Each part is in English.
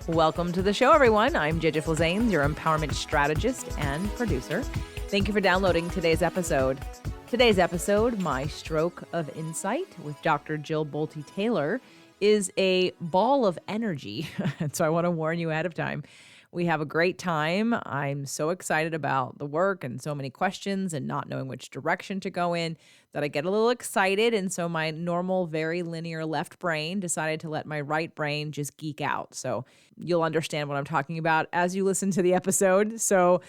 Welcome to the show, everyone. I'm JJ Flazanes, your empowerment strategist and producer. Thank you for downloading today's episode. Today's episode, My Stroke of Insight with Dr. Jill Bolte Taylor, is a ball of energy. And so I want to warn you ahead of time. We have a great time. I'm so excited about the work and so many questions and not knowing which direction to go in that I get a little excited. And so my normal, very linear left brain decided to let my right brain just geek out. So you'll understand what I'm talking about as you listen to the episode. So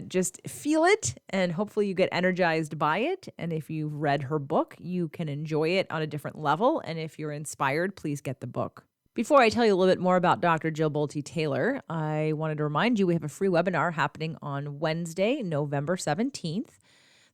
just feel it and hopefully you get energized by it. And if you've read her book, you can enjoy it on a different level. And if you're inspired, please get the book. Before I tell you a little bit more about Dr. Jill Bolte Taylor, I wanted to remind you we have a free webinar happening on Wednesday, November 17th.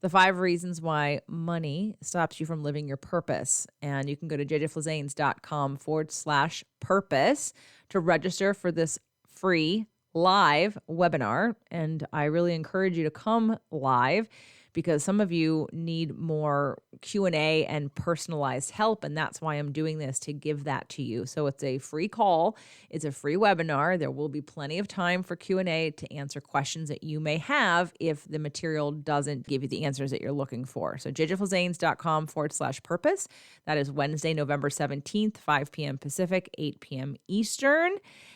The 5 reasons why money stops you from living your purpose. And you can go to jjflazanes.com/purpose to register for this free live webinar. And I really encourage you to come live because some of you need more Q&A and personalized help, and that's why I'm doing this, to give that to you. So it's a free call. It's a free webinar. There will be plenty of time for Q&A to answer questions that you may have if the material doesn't give you the answers that you're looking for. So jjflazanes.com/purpose. That is Wednesday, November 17th, 5 p.m. Pacific, 8 p.m. Eastern,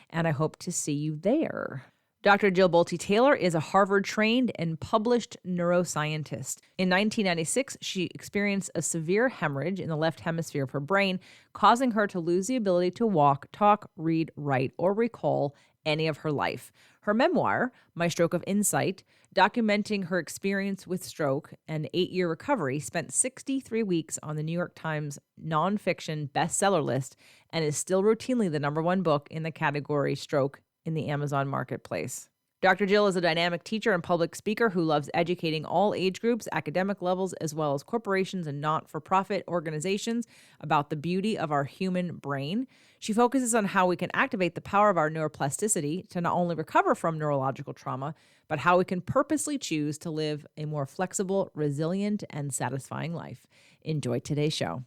and I hope to see you there. Dr. Jill Bolte Taylor is a Harvard-trained and published neuroscientist. In 1996, she experienced a severe hemorrhage in the left hemisphere of her brain, causing her to lose the ability to walk, talk, read, write, or recall any of her life. Her memoir, My Stroke of Insight, documenting her experience with stroke and 8-year recovery, spent 63 weeks on the New York Times nonfiction bestseller list and is still routinely the #1 book in the category stroke in the Amazon marketplace. Dr. Jill is a dynamic teacher and public speaker who loves educating all age groups, academic levels, as well as corporations and not-for-profit organizations about the beauty of our human brain. She focuses on how we can activate the power of our neuroplasticity to not only recover from neurological trauma, but how we can purposely choose to live a more flexible, resilient, and satisfying life. Enjoy today's show.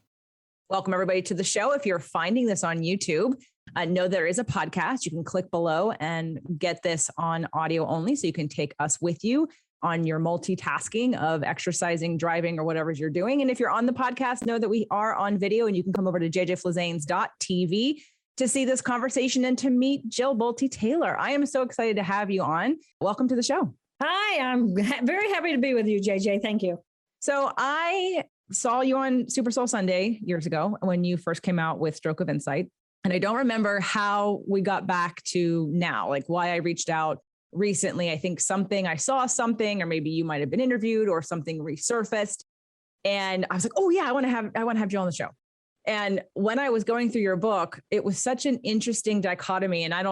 Welcome, everybody, to the show. If you're finding this on YouTube, know there is a podcast. You can click below and get this on audio only, so you can take us with you on your multitasking of exercising, driving, or whatever you're doing. And if you're on the podcast, know that we are on video, and you can come over to jjflazanes.tv to see this conversation and to meet Jill Bolte Taylor. I am so excited to have you on. Welcome to the show. Hi, I'm very happy to be with you, JJ. Thank you. So I saw you on Super Soul Sunday years ago when you first came out with Stroke of Insight. And I don't remember how we got back to now, like why I reached out recently. I think I saw something, or maybe you might have been interviewed or something resurfaced. And I was like, oh yeah, I want to have Jill on the show. And when I was going through your book, it was such an interesting dichotomy. And I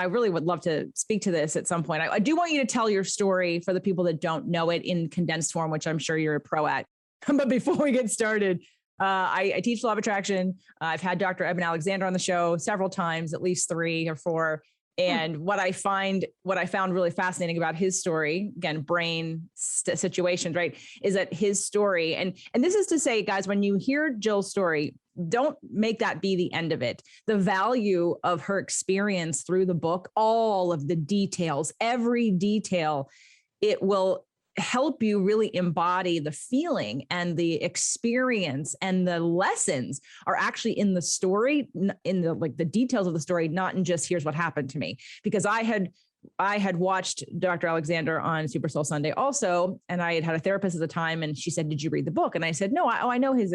really would love to speak to this at some point. I do want you to tell your story for the people that don't know it in condensed form, which I'm sure you're a pro at. But before we get started, I teach law of attraction. I've had Dr. Eben Alexander on the show several times, at least 3 or 4. And what I found really fascinating about his story, again, brain situations, right, is that his story, and this is to say, guys, when you hear Jill's story, don't make that be the end of it. The value of her experience through the book, all of the details, every detail, it will help you really embody the feeling and the experience, and the lessons are actually in the story, in the details of the story, not in just here's what happened to me. Because I had watched Dr. Alexander on Super Soul Sunday also, and I had a therapist at the time, and she said, "Did you read the book?" And I said, "No, I know his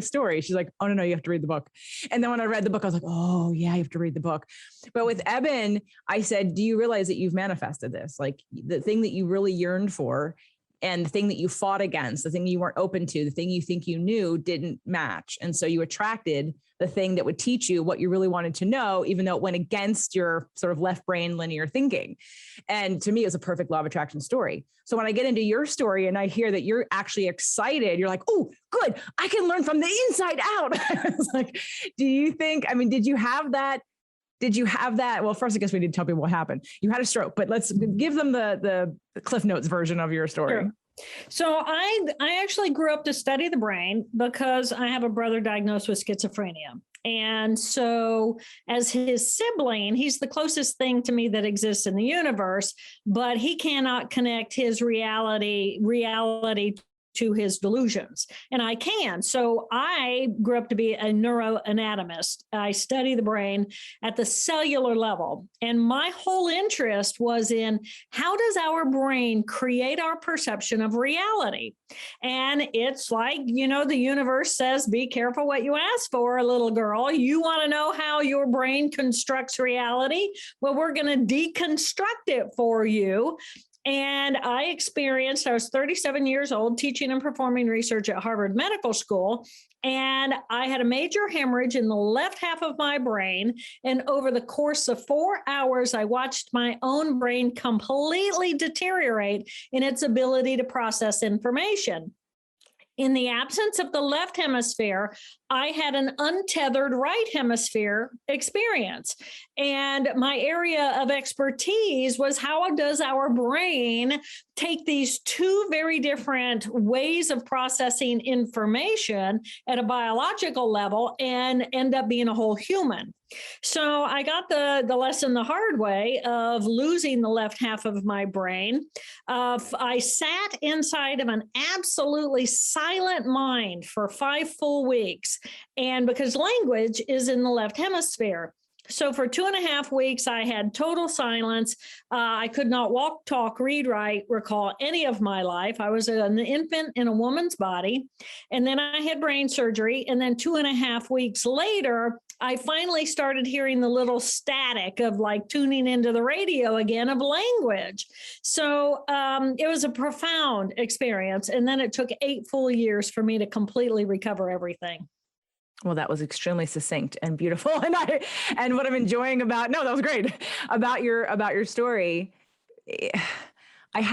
story." She's like, "Oh no, you have to read the book." And then when I read the book, I was like, "Oh yeah, you have to read the book." But with Eben, I said, "Do you realize that you've manifested this? Like the thing that you really yearned for, and the thing that you fought against, the thing you weren't open to, the thing you think you knew didn't match. And so you attracted the thing that would teach you what you really wanted to know, even though it went against your sort of left brain linear thinking." And to me, it was a perfect law of attraction story. So when I get into your story and I hear that you're actually excited, you're like, "Oh, good. I can learn from the inside out." I was like, did you have that? Well, first, I guess we need to tell people what happened. You had a stroke, but let's give them the Cliff Notes version of your story. Sure. So I actually grew up to study the brain because I have a brother diagnosed with schizophrenia. And so as his sibling, he's the closest thing to me that exists in the universe, but he cannot connect his reality to his delusions, and I can. So I grew up to be a neuroanatomist. I study the brain at the cellular level, and my whole interest was in how does our brain create our perception of reality? And it's like, the universe says, be careful what you ask for, little girl. You want to know how your brain constructs reality? Well, we're going to deconstruct it for you. And I was 37 years old, teaching and performing research at Harvard Medical School. And I had a major hemorrhage in the left half of my brain. And over the course of 4 hours, I watched my own brain completely deteriorate in its ability to process information. In the absence of the left hemisphere, I had an untethered right hemisphere experience. And my area of expertise was how does our brain take these two very different ways of processing information at a biological level and end up being a whole human. So I got the lesson the hard way of losing the left half of my brain. I sat inside of an absolutely silent mind for 5 full weeks. And because language is in the left hemisphere. So for 2.5 weeks, I had total silence. I could not walk, talk, read, write, recall any of my life. I was an infant in a woman's body. And then I had brain surgery. And then 2.5 weeks later, I finally started hearing the little static of like tuning into the radio again of language. So it was a profound experience. And then it took 8 full years for me to completely recover everything. Well, that was extremely succinct and beautiful. And what I'm enjoying that was great about your story. I'm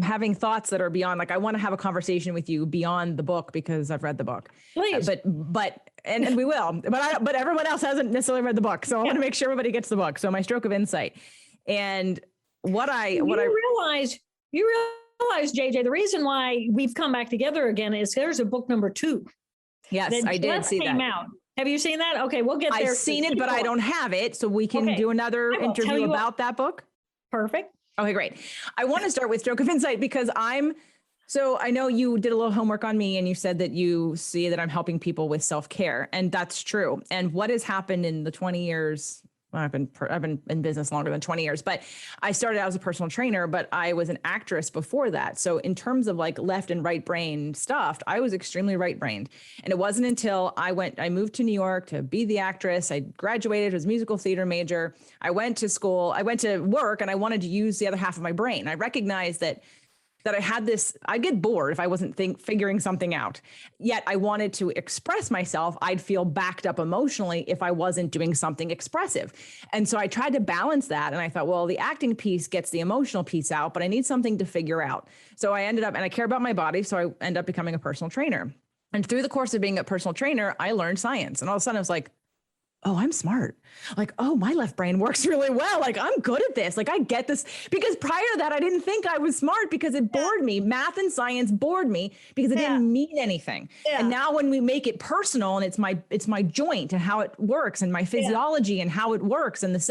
having thoughts that are beyond, like, I want to have a conversation with you beyond the book because I've read the book. Please. And we will, but everyone else hasn't necessarily read the book. So I want to make sure everybody gets the book. So my stroke of insight and you realize, JJ, the reason why we've come back together again is there's a book number 2. Yes, I did see that. Out. Have you seen that? Okay, we'll get there. I've seen it, but I don't have it. So we can do another interview about that book. Perfect. Okay, great. I want to start with Stroke of Insight because I know you did a little homework on me and you said that you see that I'm helping people with self-care, and that's true. And what has happened in the 20 years, I've been in business longer than 20 years, but I started out as a personal trainer, but I was an actress before that. So in terms of like left and right brain stuff, I was extremely right brained. And it wasn't until I moved to New York to be the actress. I graduated as a musical theater major. I went to school, I went to work, and I wanted to use the other half of my brain. I recognized that I had this, I'd get bored if I wasn't figuring something out. Yet I wanted to express myself. I'd feel backed up emotionally if I wasn't doing something expressive. And so I tried to balance that. And I thought, well, the acting piece gets the emotional piece out, but I need something to figure out. So I ended up, and I care about my body. So I ended up becoming a personal trainer. And through the course of being a personal trainer, I learned science. And all of a sudden I was like, oh, I'm smart. Like, oh, my left brain works really well. Like, I'm good at this. Like, I get this. Because prior to that, I didn't think I was smart because it bored me. Math and science bored me because it didn't mean anything. Yeah. And now when we make it personal and it's my joint and how it works and my physiology and how it works and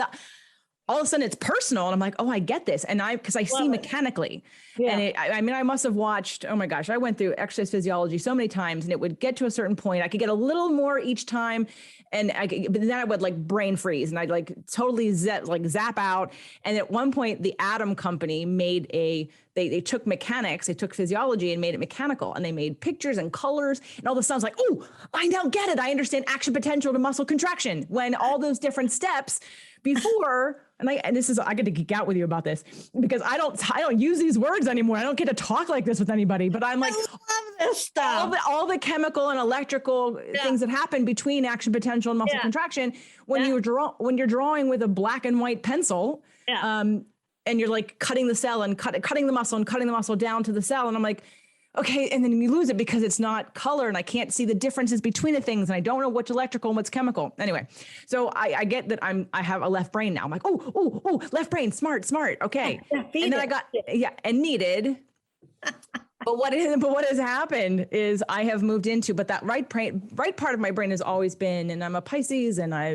all of a sudden it's personal. And I'm like, oh, I get this. And because I see mechanically. Yeah. And I must have watched, oh my gosh, I went through exercise physiology so many times and it would get to a certain point. I could get a little more each time. But then I would like brain freeze and I'd like totally zap out. And at one point the Atom Company made they took mechanics, they took physiology and made it mechanical, and they made pictures and colors and all this stuff. I was like, oh, I now get it. I understand action potential to muscle contraction when all those different steps before. I get to geek out with you about this because I don't use these words anymore. I don't get to talk like this with anybody, but I'm like, I love this stuff. All the chemical and electrical things that happen between action potential and muscle contraction when you're drawing with a black and white pencil, and you're like cutting the cell and cutting the muscle and cutting the muscle down to the cell. And I'm like, okay. And then you lose it because it's not color and I can't see the differences between the things. And I don't know what's electrical and what's chemical. Anyway, so I get that I have a left brain now. I'm like, oh, left brain, smart. Okay. And then I got, and needed. But what has happened is I have moved into, but that right part of my brain has always been, and I'm a Pisces, and I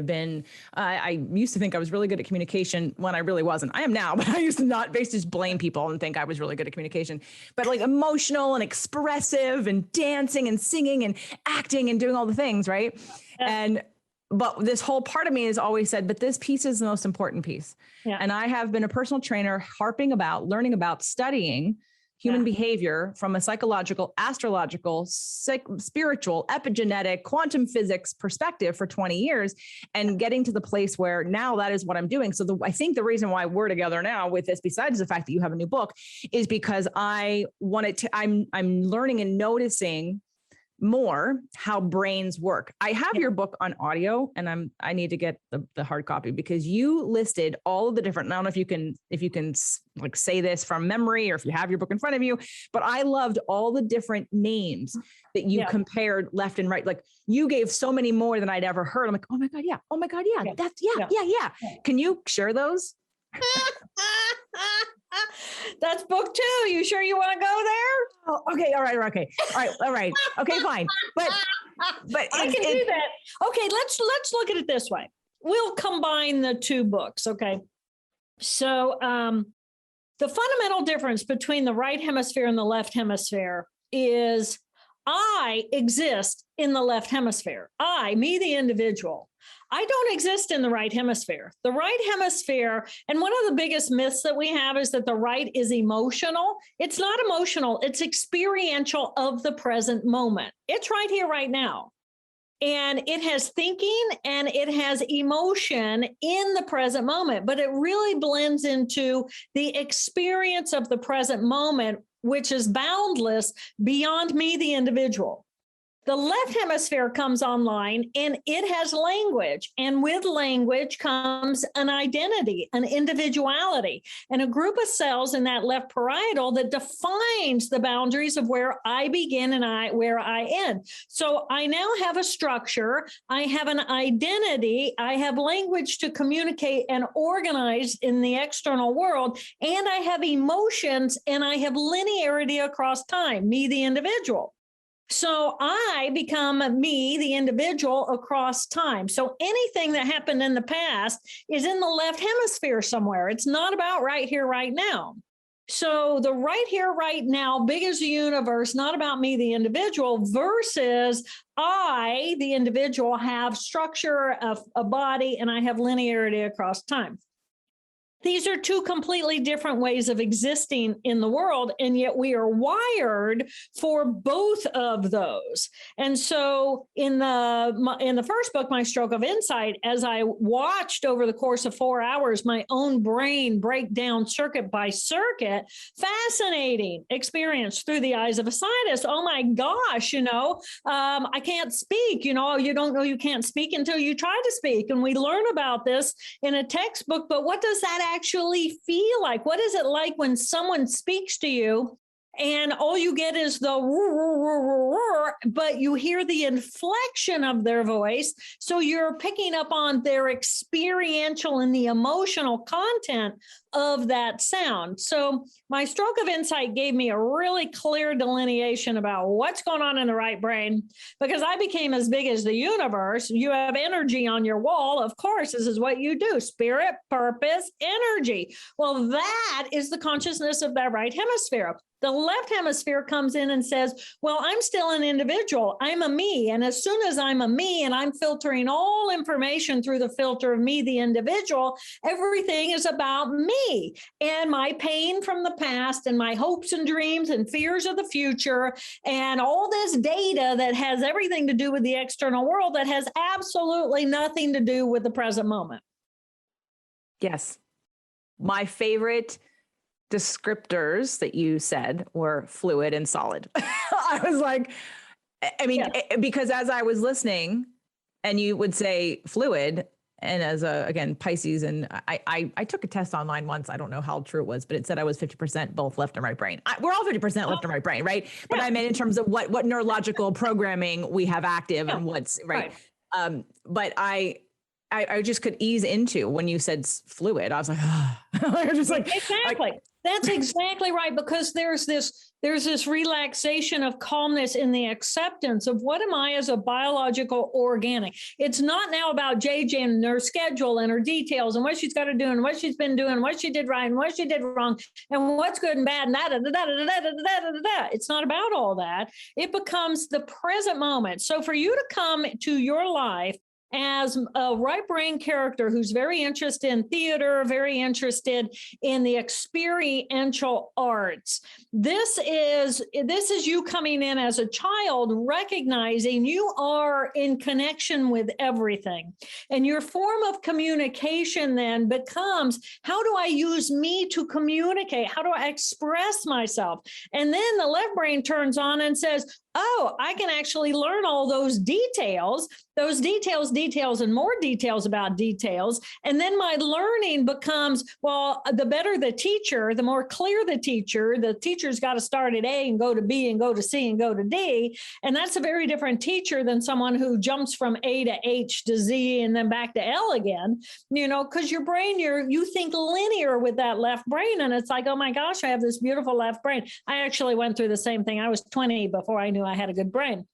used to think I was really good at communication when I really wasn't. I am now, but I used to not basically just blame people and think I was really good at communication, but like emotional and expressive and dancing and singing and acting and doing all the things. Right. Yeah. But this whole part of me has always said, but this piece is the most important piece. Yeah. And I have been a personal trainer harping about, learning about, studying human behavior from a psychological, astrological, spiritual, epigenetic, quantum physics perspective for 20 years, and getting to the place where now that is what I'm doing. So I think the reason why we're together now with this, besides the fact that you have a new book, is because I'm learning and noticing more how brains work. I have your book on audio, and I need to get the hard copy, because you listed all of the different, I don't know if you can like say this from memory, or if you have your book in front of you, but I loved all the different names that you compared left and right. Like you gave so many more than I'd ever heard. I'm like, oh my God. Yeah. Oh my God. Yeah. That's yeah. Can you share those? That's book 2. You sure you want to go there? Oh, okay. All right. Okay. All right. Okay, fine. But I can do that. Okay. Let's look at it this way. We'll combine the 2 books. Okay. So, the fundamental difference between the right hemisphere and the left hemisphere is I exist in the left hemisphere. Me, the individual. I don't exist in the right hemisphere. The right hemisphere, and one of the biggest myths that we have is that the right is emotional. It's not emotional. It's experiential of the present moment. It's right here, right now. And it has thinking and it has emotion in the present moment, but it really blends into the experience of the present moment, which is boundless beyond me, the individual. The left hemisphere comes online and it has language. And with language comes an identity, an individuality, and a group of cells in that left parietal that defines the boundaries of where I begin and where I end. So I now have a structure. I have an identity. I have language to communicate and organize in the external world. And I have emotions, and I have linearity across time, me, the individual. So I become me, the individual, across time. So anything that happened in the past is in the left hemisphere somewhere. It's not about right here, right now. So the right here, right now, big as the universe, not about me, the individual, versus I, the individual, have structure of a body, and I have linearity across time. These are 2 completely different ways of existing in the world, and yet we are wired for both of those. And so in the first book, My Stroke of Insight, as I watched over the course of 4 hours, my own brain break down circuit by circuit, fascinating experience through the eyes of a scientist. Oh my gosh, I can't speak, you don't know you can't speak until you try to speak. And we learn about this in a textbook, but what does that actually feel like? What is it like when someone speaks to you and all you get is the roar, but you hear the inflection of their voice? So you're picking up on their experiential and the emotional content of that sound. So My Stroke of Insight gave me a really clear delineation about what's going on in the right brain, because I became as big as the universe. You have energy on your wall. Of course, this is what you do: spirit, purpose, energy. Well, that is the consciousness of that right hemisphere. The left hemisphere comes in and says, well, I'm still an individual. I'm a me. And as soon as I'm a me and I'm filtering all information through the filter of me, the individual, everything is about me and my pain from the past and my hopes and dreams and fears of the future and all this data that has everything to do with the external world that has absolutely nothing to do with the present moment. Yes. My favorite descriptors that you said were fluid and solid. I was like, because as I was listening and you would say fluid, and as again, Pisces, and I took a test online once. I don't know how true it was, but it said I was 50% both left and right brain. We're all 50% left and right brain, right? But I meant in terms of what neurological programming we have active and what's right. But I just could ease into when you said fluid. I was like, I was just like, exactly. That's exactly right, because there's this relaxation of calmness in the acceptance of what am I as a biological organic. It's not now about JJ and her schedule and her details and what she's got to do and what she's been doing, what she did right and what she did wrong and what's good and bad. It's not about all that. It becomes the present moment. So for you to come to your life as a right brain character who's very interested in theater, very interested in the experiential arts. This is you coming in as a child, recognizing you are in connection with everything. And your form of communication then becomes, how do I use me to communicate? How do I express myself? And then the left brain turns on and says, oh, I can actually learn all those details, and more details about details. And then my learning becomes, well, the better the teacher, the more clear the teacher's got to start at A and go to B and go to C and go to D. And that's a very different teacher than someone who jumps from A to H to Z and then back to L again, because your brain, you think linear with that left brain. And it's like, oh my gosh, I have this beautiful left brain. I actually went through the same thing. I was 20 before I knew I had a good brain,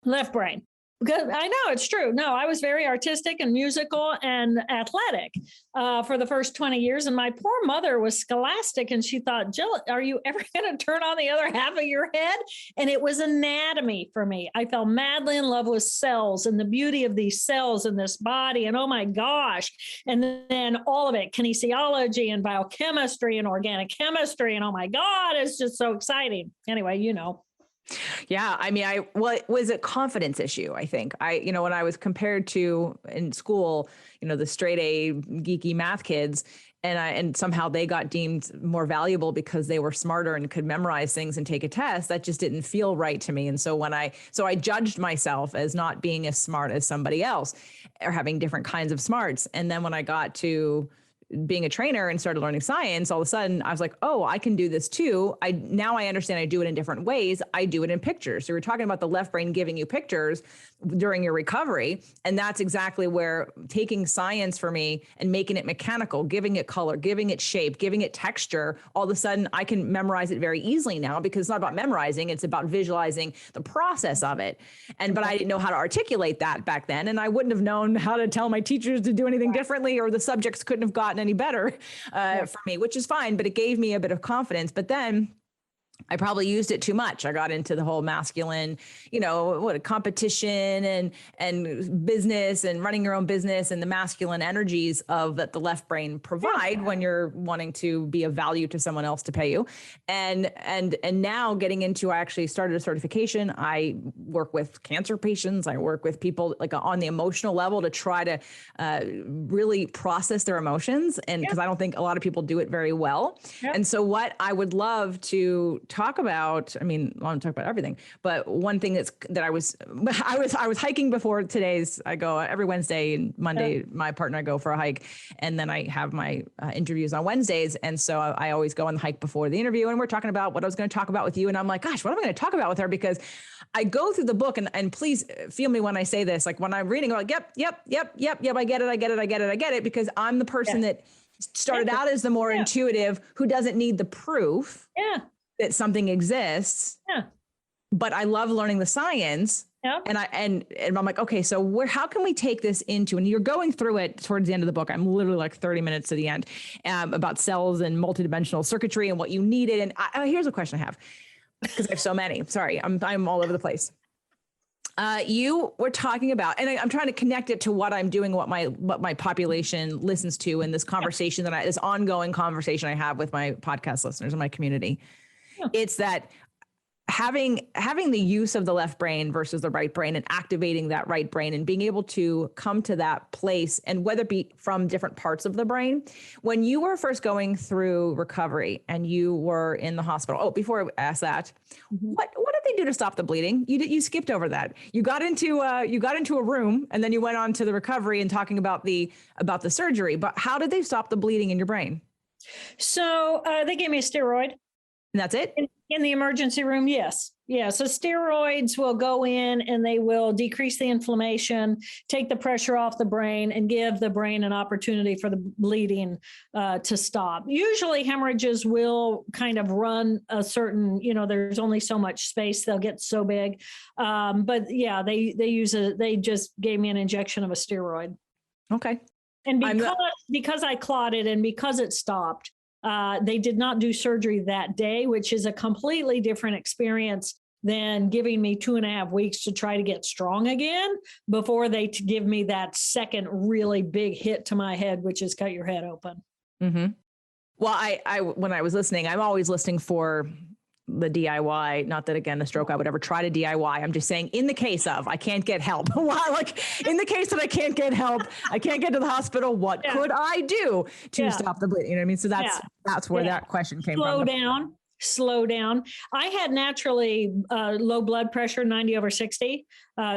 left brain. Because I know it's true. No, I was very artistic and musical and athletic for the first 20 years. And my poor mother was scholastic. And she thought, Jill, are you ever going to turn on the other half of your head? And it was anatomy for me. I fell madly in love with cells and the beauty of these cells in this body. And oh my gosh. And then all of it, kinesiology and biochemistry and organic chemistry. And oh my God, it's just so exciting. Anyway, Yeah. I mean, it was a confidence issue. I think when I was compared to in school, the straight A geeky math kids, and somehow they got deemed more valuable because they were smarter and could memorize things and take a test. That just didn't feel right to me. And so I judged myself as not being as smart as somebody else or having different kinds of smarts. And then when I got to being a trainer and started learning science, all of a sudden I was like, oh, I can do this too. Now I understand I do it in different ways. I do it in pictures. So we're talking about the left brain giving you pictures during your recovery. And that's exactly where taking science for me and making it mechanical, giving it color, giving it shape, giving it texture, all of a sudden I can memorize it very easily now, because it's not about memorizing, it's about visualizing the process of it. But I didn't know how to articulate that back then. And I wouldn't have known how to tell my teachers to do anything differently, or the subjects couldn't have gotten any better for me, which is fine, but it gave me a bit of confidence. But then I probably used it too much. I got into the whole masculine, competition and business and running your own business and the masculine energies of that the left brain provide when you're wanting to be of value to someone else to pay you. And now getting into, I actually started a certification. I work with cancer patients. I work with people like on the emotional level to try to really process their emotions. And because I don't think a lot of people do it very well. And so what I would love to talk about, I want to talk about everything, but one thing that I was hiking before today's, I go every Wednesday and Monday, my partner, I go for a hike, and then I have my interviews on Wednesdays. And so I always go on the hike before the interview, and we're talking about what I was going to talk about with you. And I'm like, gosh, what am I going to talk about with her? Because I go through the book, and please feel me when I say this, like when I'm reading, I'm like, yep. I get it. Because I'm the person that started out as the more intuitive, who doesn't need the proof that something exists. But I love learning the science. And I'm like, okay, so how can we take this into, and you're going through it towards the end of the book. I'm literally like 30 minutes to the end, about cells and multidimensional circuitry and what you needed. And here's a question I have, because I have so many. Sorry, I'm all over the place. You were talking about, and I'm trying to connect it to what I'm doing, what my population listens to in this conversation this ongoing conversation I have with my podcast listeners and my community. It's that having the use of the left brain versus the right brain, and activating that right brain and being able to come to that place, and whether it be from different parts of the brain. When you were first going through recovery and you were in the hospital, before I ask that, what did they do to stop the bleeding? You skipped over that. You got into a room, and then you went on to the recovery and talking about the surgery, but how did they stop the bleeding in your brain? So they gave me a steroid. And that's it? In the emergency room, yes. Yeah. So steroids will go in and they will decrease the inflammation, take the pressure off the brain, and give the brain an opportunity for the bleeding to stop. Usually hemorrhages will kind of run a certain, there's only so much space, they'll get so big. But yeah, they just gave me an injection of a steroid. Okay. And because I clotted and because it stopped, they did not do surgery that day, which is a completely different experience than giving me 2.5 weeks to try to get strong again before they give me that second really big hit to my head, which is cut your head open. Mm-hmm. Well, I when I was listening, I'm always listening for the DIY. Not that again, the stroke, I would ever try to DIY. I'm just saying, in the case of I can't get help, like in the case that I can't get help, I can't get to the hospital. What could I do to stop the bleeding? You know what I mean? So that's where that question came from. Slow down. I had naturally low blood pressure, 90/60.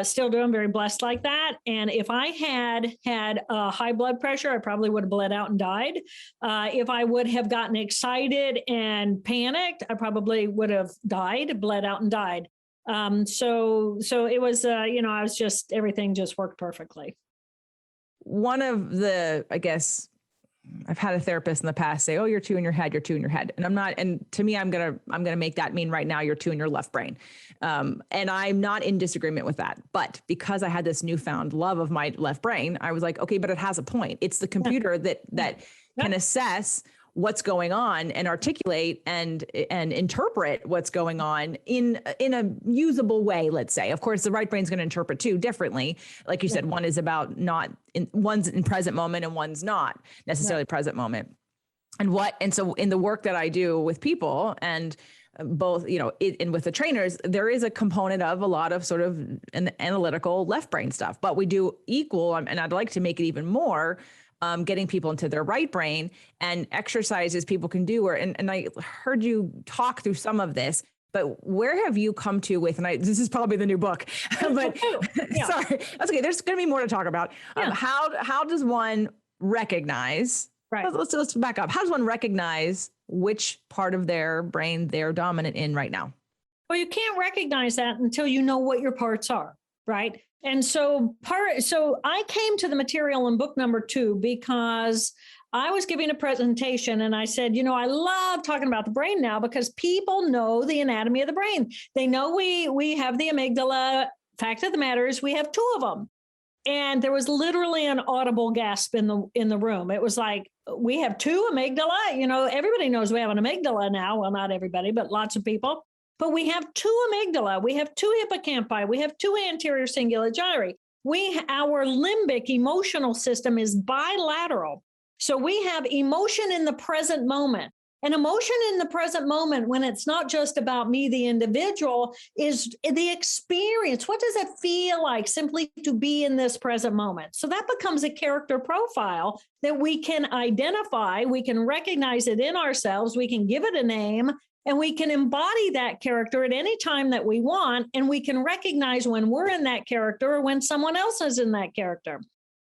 Still do. I'm very blessed like that. And if I had high blood pressure, I probably would have bled out and died. If I would have gotten excited and panicked, I probably would have died, bled out and died. So it was, I was just, everything just worked perfectly. One of the, I guess, I've had a therapist in the past say, "Oh, you're two in your head. You're two in your head," and I'm not. And to me, I'm gonna make that mean right now you're two in your left brain, and I'm not in disagreement with that. But because I had this newfound love of my left brain, I was like, okay, but it has a point. It's the computer that can assess what's going on and articulate and interpret what's going on in a usable way, let's say. Of course, the right brain's going to interpret too differently. Like you said, one is about one's in present moment and one's not necessarily present moment. And so in the work that I do with people and both, and with the trainers, there is a component of a lot of sort of an analytical left brain stuff, but we do equal, and I'd like to make it even more, getting people into their right brain and exercises people can do. And I heard you talk through some of this, but where have you come to with, and this is probably the new book, but sorry, that's okay. There's going to be more to talk about. How does one recognize, let's back up. How does one recognize which part of their brain they're dominant in right now? Well, you can't recognize that until you know what your parts are, right? And so I came to the material in book number 2 because I was giving a presentation and I said, I love talking about the brain now because people know the anatomy of the brain. They know we have the amygdala. Fact of the matter is we have 2 of them. And there was literally an audible gasp in the room. It was like, we have 2 amygdala. Everybody knows we have an amygdala now. Well, not everybody, but lots of people. But we have 2 amygdala, we have 2 hippocampi, we have 2 anterior cingulate gyri. Our limbic emotional system is bilateral. So we have emotion in the present moment. And emotion in the present moment, when it's not just about me, the individual, is the experience. What does it feel like simply to be in this present moment? So that becomes a character profile that we can identify, we can recognize it in ourselves, we can give it a name, and we can embody that character at any time that we want, and we can recognize when we're in that character or when someone else is in that character.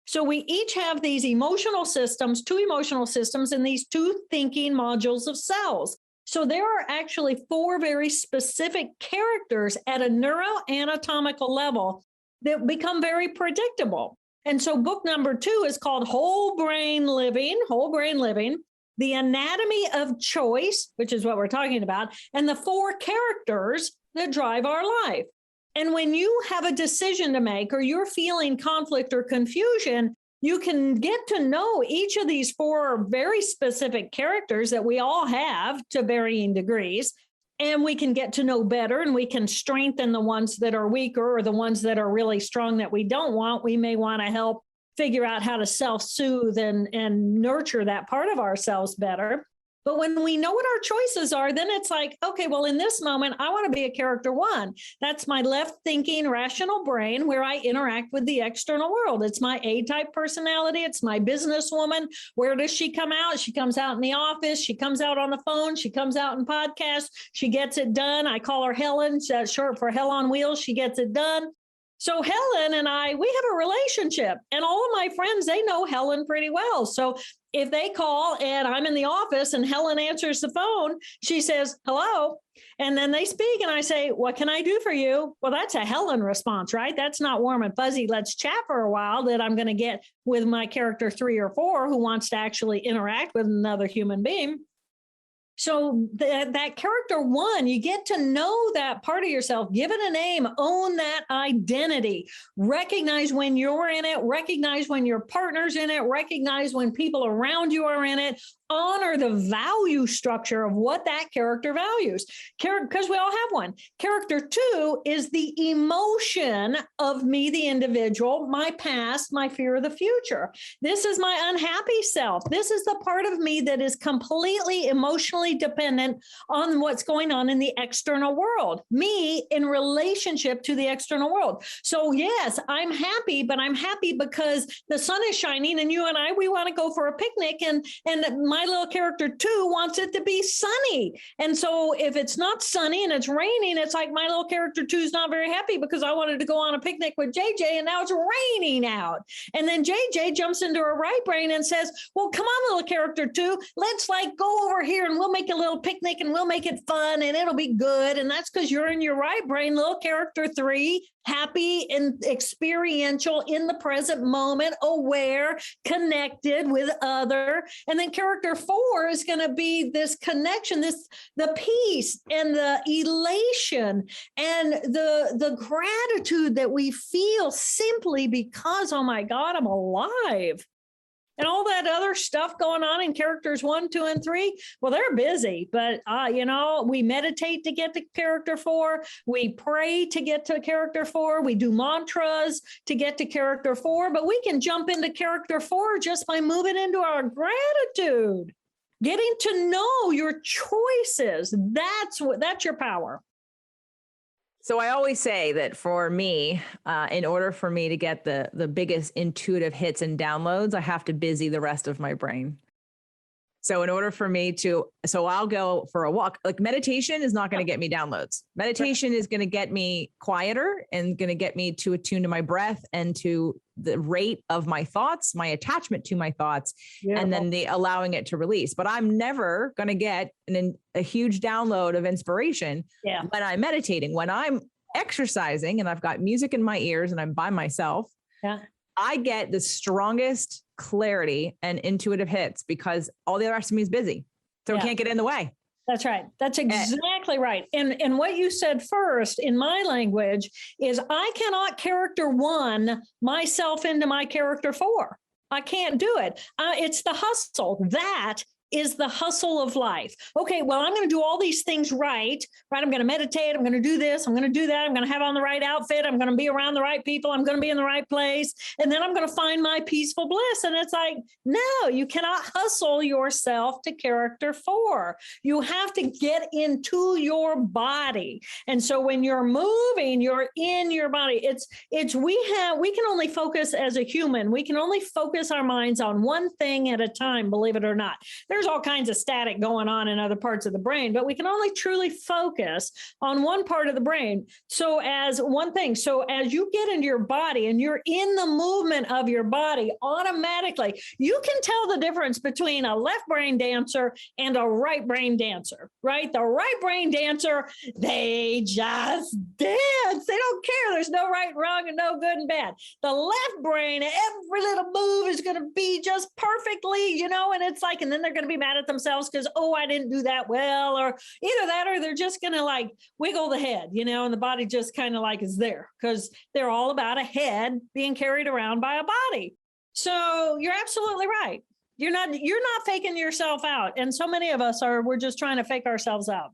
So we each have these emotional systems, 2 emotional systems, and these 2 thinking modules of cells. So there are actually 4 very specific characters at a neuroanatomical level that become very predictable. And so book number 2 is called Whole Brain Living, the anatomy of choice, which is what we're talking about, and the 4 characters that drive our life. And when you have a decision to make or you're feeling conflict or confusion, you can get to know each of these 4 very specific characters that we all have to varying degrees. And we can get to know better, and we can strengthen the ones that are weaker or the ones that are really strong that we don't want. We may want to help figure out how to self-soothe and nurture that part of ourselves better. But when we know what our choices are, then it's like, okay, well, in this moment, I want to be a character 1. That's my left thinking, rational brain where I interact with the external world. It's my A-type personality. It's my businesswoman. Where does she come out? She comes out in the office. She comes out on the phone. She comes out in podcasts. She gets it done. I call her Helen, short for Hell on Wheels. She gets it done. So Helen and I, we have a relationship, and all of my friends, they know Helen pretty well. So if they call and I'm in the office and Helen answers the phone, she says, hello. And then they speak and I say, what can I do for you? Well, that's a Helen response, right? That's not warm and fuzzy. Let's chat for a while that I'm going to get with my character 3 or 4 who wants to actually interact with another human being. So that character 1, you get to know that part of yourself, give it a name, own that identity, recognize when you're in it, recognize when your partner's in it, recognize when people around you are in it, honor the value structure of what that character values, because we all have one. Character 2 is the emotion of me, the individual, my past, my fear of the future. This is my unhappy self. This is the part of me that is completely emotionally dependent on what's going on in the external world, me in relationship to the external world. So yes, I'm happy, but I'm happy because the sun is shining and you and I, we want to go for a picnic, and my little character 2 wants it to be sunny. And so if it's not sunny and it's raining, it's like my little character 2 is not very happy because I wanted to go on a picnic with JJ and now it's raining out. And then JJ jumps into her right brain and says, well, come on, little character 2, let's like go over here and we'll make a little picnic and we'll make it fun and it'll be good. And that's because you're in your right brain, little character 3, happy and experiential in the present moment, aware, connected with other. And then character 4 is going to be this connection, the peace and the elation and the gratitude that we feel simply because, oh my God, I'm alive. And all that other stuff going on in characters 1, 2, and 3, well, they're busy, but we meditate to get to character 4. We pray to get to character 4. We do mantras to get to character 4, but we can jump into character 4 just by moving into our gratitude, getting to know your choices. That's your power. So I always say that for me, in order for me to get the biggest intuitive hits and downloads, I have to busy the rest of my brain. So in order for me I'll go for a walk. Like meditation is not going to get me downloads. Meditation is going to get me quieter and going to get me to attune to my breath and to the rate of my thoughts, my attachment to my thoughts, and then the allowing it to release. But I'm never going to get a huge download of inspiration when I'm meditating. When I'm exercising and I've got music in my ears and I'm by myself, I get the strongest clarity and intuitive hits because all the rest of me is busy. So it can't get in the way. That's right. That's exactly right. And what you said first in my language is I cannot character 1 myself into my character 4. I can't do it. It's the hustle. That is the hustle of life. Okay, well, I'm going to do all these things right? I'm going to meditate. I'm going to do this. I'm going to do that. I'm going to have on the right outfit. I'm going to be around the right people. I'm going to be in the right place. And then I'm going to find my peaceful bliss. And it's like, no, you cannot hustle yourself to character 4. You have to get into your body. And so when you're moving, you're in your body. We can only focus as a human. We can only focus our minds on one thing at a time, believe it or not. There's all kinds of static going on in other parts of the brain, but we can only truly focus on one part of the brain. So as one thing, so as you get into your body and you're in the movement of your body, automatically, you can tell the difference between a left brain dancer and a right brain dancer, right? The right brain dancer, they just dance. They don't care. There's no right and wrong and no good and bad. The left brain, every little move is going to be just perfectly, and it's like, and then they're going to be mad at themselves because, I didn't do that well, or either that, or they're just going to like wiggle the head, and the body just kind of like is there because they're all about a head being carried around by a body. So you're absolutely right. You're not faking yourself out. And so many of us we're just trying to fake ourselves out.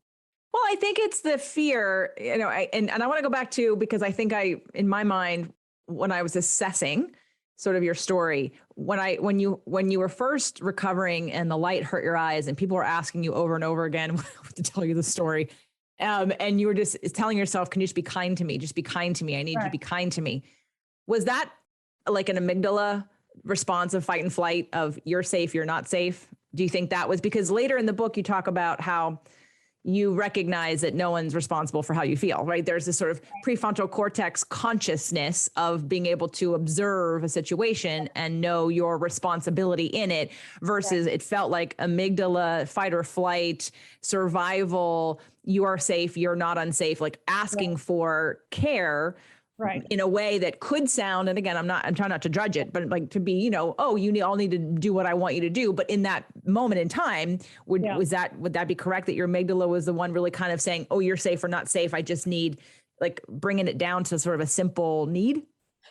Well, I think it's the fear, and I want to go back to, because I think in my mind, when I was assessing sort of your story, when you were first recovering and the light hurt your eyes and people were asking you over and over again to tell you the story, and you were just telling yourself, can you just be kind to me? Just be kind to me. I need you to be kind to me. Was that like an amygdala response of fight and flight of you're safe, you're not safe? Do you think that was because later in the book you talk about how you recognize that no one's responsible for how you feel, right? There's this sort of prefrontal cortex consciousness of being able to observe a situation and know your responsibility in it versus it felt like amygdala, fight or flight, survival, you are safe, you're not unsafe, like asking for care in a way that could sound, and again, I'm trying not to judge it, but like to be, you know, oh, all need to do what I want you to do. But in that moment in time, would that be correct that your amygdala was the one really kind of saying, oh, you're safe or not safe? I just need, like, bringing it down to sort of a simple need?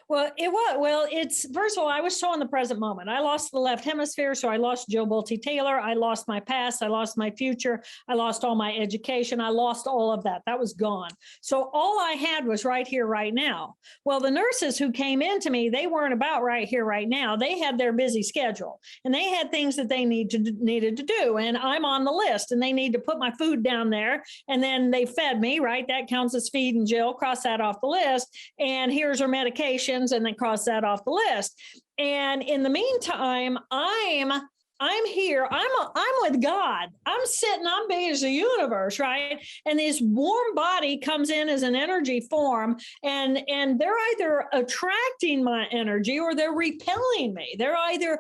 Well, it's, first of all, I was so in the present moment. I lost the left hemisphere. So I lost Joe Bolte Taylor. I lost my past. I lost my future. I lost all my education. I lost all of that. That was gone. So all I had was right here, right now. Well, the nurses who came into me, they weren't about right here, right now. They had their busy schedule and they had things that they needed to do. And I'm on the list and they need to put my food down there. And then they fed me, right? That counts as feeding Jill. Cross that off the list. And here's her medication. And then cross that off the list. And in the meantime, I'm here. I'm with God. I'm sitting. I'm big as the universe, right? And this warm body comes in as an energy form, and they're either attracting my energy or they're repelling me. They're either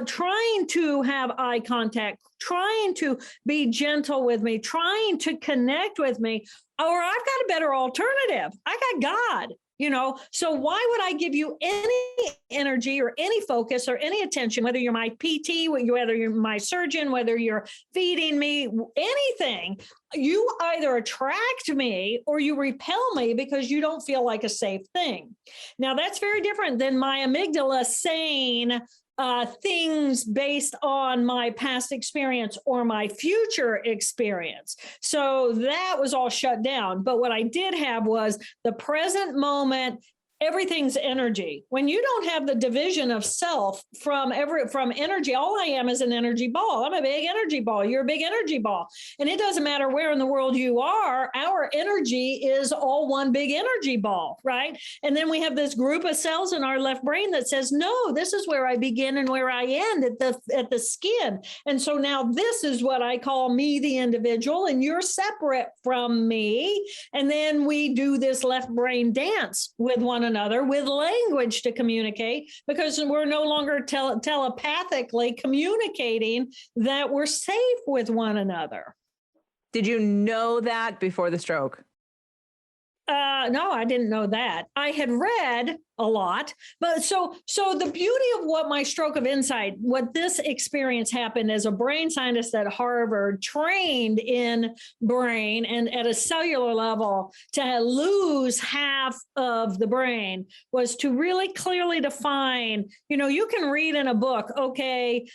trying to have eye contact, trying to be gentle with me, trying to connect with me, or I've got a better alternative. I got God. You know, so why would I give you any energy or any focus or any attention, whether you're my PT, whether you're my surgeon, whether you're feeding me, anything? You either attract me or you repel me because you don't feel like a safe thing. Now, that's very different than my amygdala saying things based on my past experience or my future experience. So that was all shut down. But what I did have was the present moment. Everything's energy. When you don't have the division of self from energy, all I am is an energy ball. I'm a big energy ball. You're a big energy ball. And it doesn't matter where in the world you are, our energy is all one big energy ball, right? And then we have this group of cells in our left brain that says, no, this is where I begin and where I end at the skin. And so now this is what I call me, the individual, and you're separate from me. And then we do this left brain dance with one another with language to communicate, because we're no longer telepathically communicating that we're safe with one another. Did you know that before the stroke? No, I didn't know that. I had read a lot, but so the beauty of what my stroke of insight, what this experience happened as a brain scientist at Harvard, trained in brain and at a cellular level to lose half of the brain, was to really clearly define, you can read in a book, okay,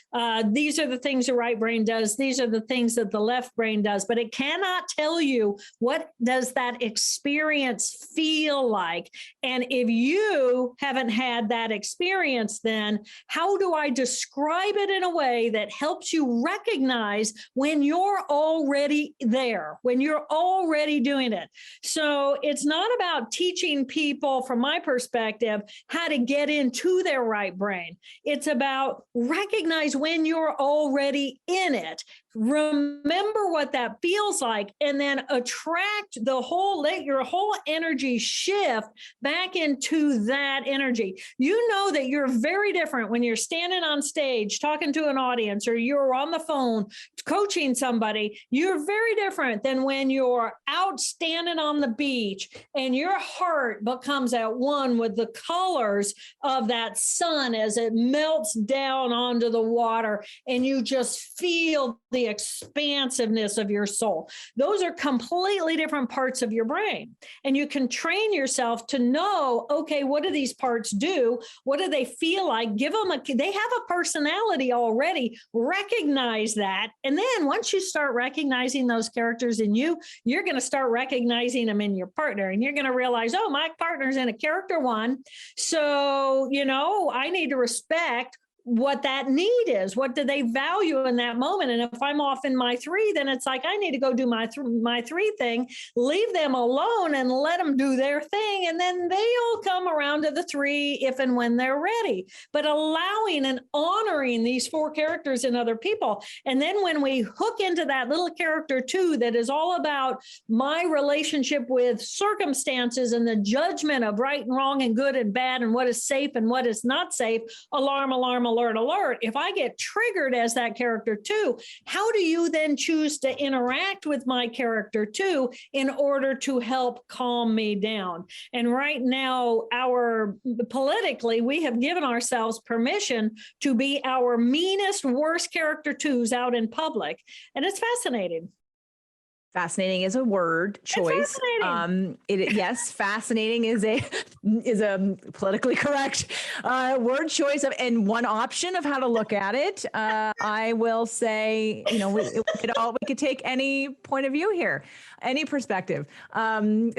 these are the things the right brain does. These are the things that the left brain does, but it cannot tell you what does that experience feel like. And if you haven't had that experience, then how do I describe it in a way that helps you recognize when you're already there, when you're already doing it? So it's not about teaching people, from my perspective, how to get into their right brain. It's about recognize when you're already in it. Remember what that feels like, and then attract let your whole energy shift back into that energy. You know that you're very different when you're standing on stage talking to an audience, or you're on the phone coaching somebody. You're very different than when you're out standing on the beach and your heart becomes at one with the colors of that sun as it melts down onto the water, and you just feel the expansiveness of your soul. Those are completely different parts of your brain. And you can train yourself to know, okay, what do these parts do? What do they feel like? They have a personality already. Recognize that. And then once you start recognizing those characters in you, you're going to start recognizing them in your partner. And you're going to realize, oh, my partner's in a character one. So, I need to respect what that need is. What do they value in that moment? And if I'm off in my 3, then it's like, I need to go do my 3 thing, leave them alone and let them do their thing. And then they'll come around to the 3 if and when they're ready. But allowing and honoring these 4 characters in other people. And then when we hook into that little character 2, that is all about my relationship with circumstances and the judgment of right and wrong and good and bad and what is safe and what is not safe, alarm, alarm, alert, alert. If I get triggered as that character 2, how do you then choose to interact with my character 2 in order to help calm me down? And right now, politically, we have given ourselves permission to be our meanest, worst character 2s out in public. And it's fascinating. Fascinating is a word choice. Yes, fascinating is a politically correct word choice and one option of how to look at it. I will say, we could take any point of view here, any perspective. Exactly.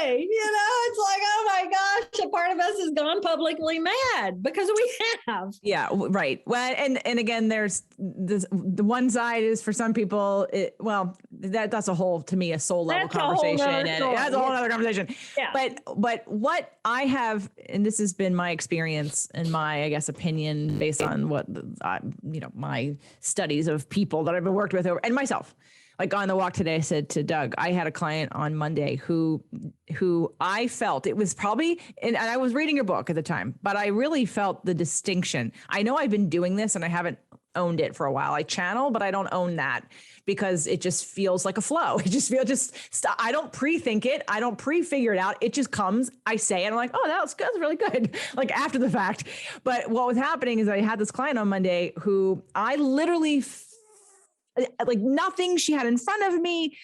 It's like, oh my gosh, a part of us has gone publicly mad because we have. Yeah, right. Well, and again, there's this, the one side is for some people, that's a whole, to me, a soul level conversation, and that's a whole other conversation. Yeah. But what I have, and this has been my experience and my, I guess, opinion based on what, my studies of people that I've been worked with and myself. Like on the walk today, I said to Doug, I had a client on Monday who I felt it was probably, and I was reading your book at the time, but I really felt the distinction. I know I've been doing this and I haven't owned it for a while. I channel, but I don't own that because it just feels like a flow. It just feels I don't pre-think it. I don't pre-figure it out. It just comes, I say, and I'm like, oh, that's really good. Like after the fact. But what was happening is I had this client on Monday who I literally like nothing she had in front of me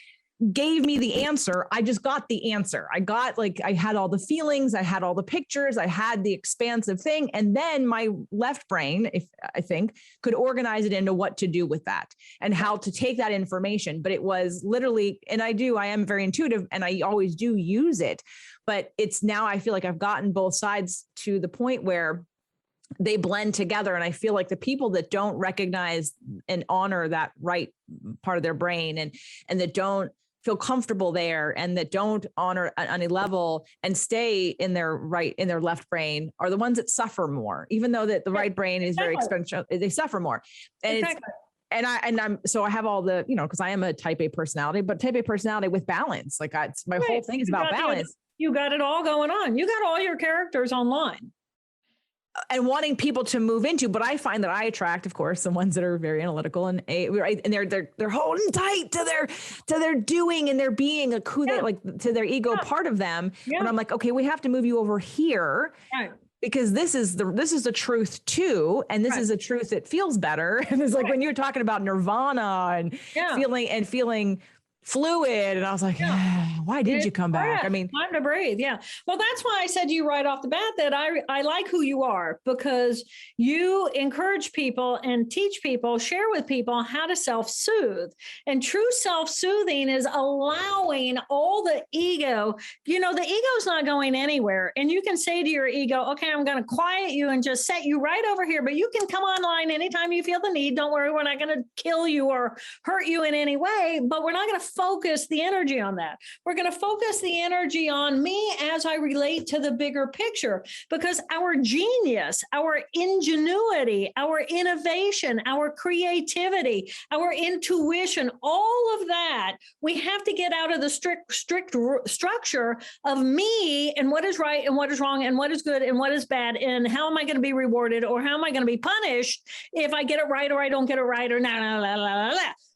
gave me the answer. I just got the answer. I had all the feelings, I had all the pictures, I had the expansive thing. And then my left brain, I think, could organize it into what to do with that and how to take that information. But it was literally, and I am very intuitive and I always do use it, but it's now I feel like I've gotten both sides to the point where they blend together. And I feel like the people that don't recognize and honor that right part of their brain and that don't feel comfortable there and that don't honor on a level and stay in their left brain are the ones that suffer more, even though that the right brain is very expensive, they suffer more. And so I have all the, cause I am a type A personality, but type A personality with balance. Like my whole thing is about balance. You got it all going on. You got all your characters online. And wanting people to move into, but I find that I attract, of course, the ones that are very analytical and they're holding tight to their doing and their being to their ego part of them. Yeah. And I'm like, okay, we have to move you over here. Right. Because this is the truth too. And this is a truth that feels better. And it's like when you were talking about nirvana and feeling fluid. And I was like, why did you come back? I mean, time to breathe. Yeah. Well, that's why I said to you right off the bat that I like who you are, because you encourage people and teach people, share with people how to self-soothe. And true self-soothing is allowing all the ego, the ego's not going anywhere. And you can say to your ego, okay, I'm going to quiet you and just set you right over here, but you can come online anytime you feel the need. Don't worry. We're not going to kill you or hurt you in any way, but we're not going to focus the energy on that. We're going to focus the energy on me as I relate to the bigger picture, because our genius, our ingenuity, our innovation, our creativity, our intuition, all of that, we have to get out of the strict structure of me and what is right and what is wrong and what is good and what is bad and how am I going to be rewarded or how am I going to be punished if I get it right or I don't get it right or la.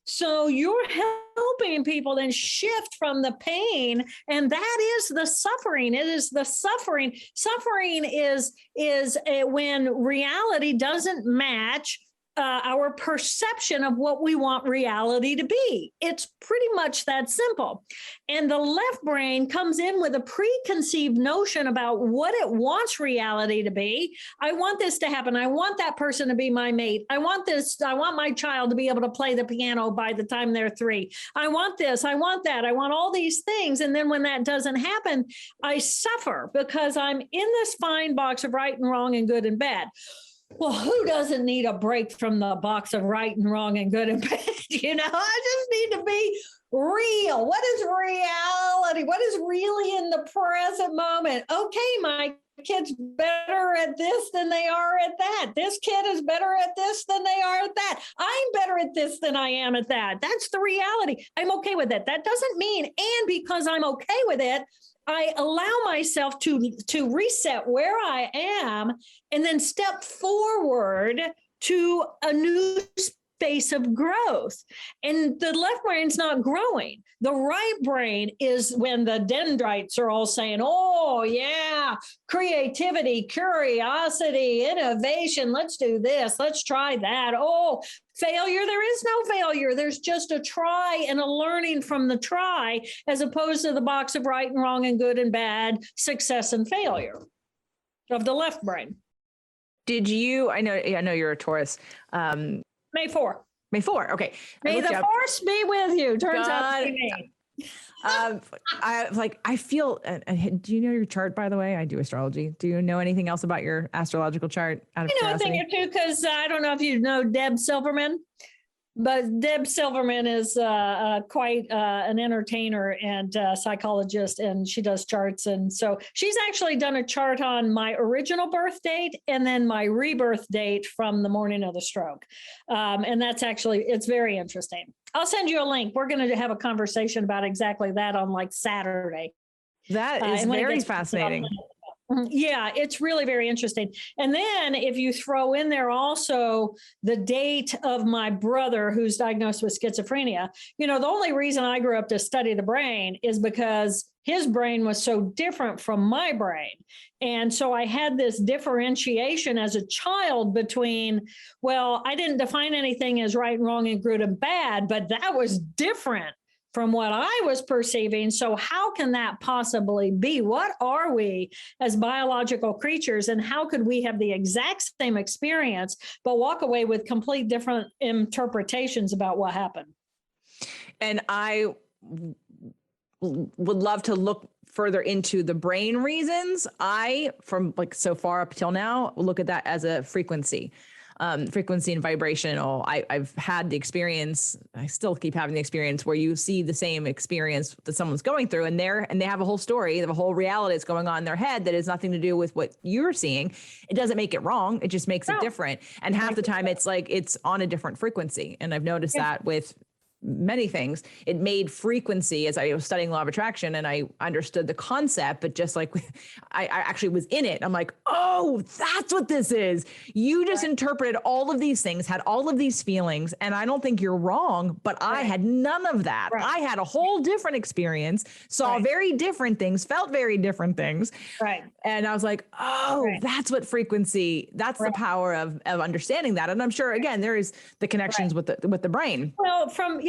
So you're helping people then shift from the pain, and that is the suffering. It is the suffering. Suffering is when reality doesn't match our perception of what we want reality to be. It's pretty much that simple. And the left brain comes in with a preconceived notion about what it wants reality to be. I want this to happen. I want that person to be my mate. I want this. I want my child to be able to play the piano by the time they're 3. I want this. I want that. I want all these things. And then when that doesn't happen, I suffer because I'm in this fine box of right and wrong and good and bad. Well, who doesn't need a break from the box of right and wrong and good and bad? I just need to be real. What is reality? What is really in the present moment? Okay, my kid's better at this than they are at that. This kid is better at this than they are at that. I'm better at this than I am at that. That's the reality. I'm okay with it. That doesn't mean, and because I'm okay with it, I allow myself to reset where I am and then step forward to a new space of growth. And the left brain's not growing. The right brain is when the dendrites are all saying, oh, yeah, creativity, curiosity, innovation. Let's do this. Let's try that. Oh, failure. There is no failure. There's just a try and a learning from the try, as opposed to the box of right and wrong and good and bad, success and failure of the left brain. Did you, I know you're a Taurus. May 4. May 4. Okay. May the force be with you. Turns out to be me. I feel, do you know your chart, by the way? I do astrology. Do you know anything else about your astrological chart? I know a thing or two, because I don't know if you know Deb Silverman, but Deb Silverman is quite an entertainer and psychologist, and she does charts. And so she's actually done a chart on my original birth date and then my rebirth date from the morning of the stroke. And that's actually, it's very interesting. I'll send you a link. We're going to have a conversation about exactly that on like Saturday. That is very fascinating. Yeah, it's really very interesting. And then if you throw in there also the date of my brother who's diagnosed with schizophrenia, the only reason I grew up to study the brain is because his brain was so different from my brain. And so I had this differentiation as a child between, well, I didn't define anything as right and wrong and good and bad, but that was different from what I was perceiving. So how can that possibly be? What are we as biological creatures, and how could we have the exact same experience, but walk away with complete different interpretations about what happened? And I would love to look further into the brain reasons. From like so far up till now, look at that as a frequency and vibrational. I've had the experience, I still keep having the experience where you see the same experience that someone's going through, and they have a whole story, they have a whole reality that's going on in their head that has nothing to do with what you're seeing. It doesn't make it wrong. It just makes it different. And half the time it's like, it's on a different frequency. And I've noticed that with many things. It made frequency as I was studying law of attraction, and I understood the concept, but just like I actually was in it. I'm like, oh, that's what this is. You just interpreted all of these things, had all of these feelings, and I don't think you're wrong, but I had none of that. I had a whole different experience, saw very different things, felt very different things. And I was like, oh, that's what frequency, that's the power of understanding that. And I'm sure, again, there is the connections with the brain. Well, from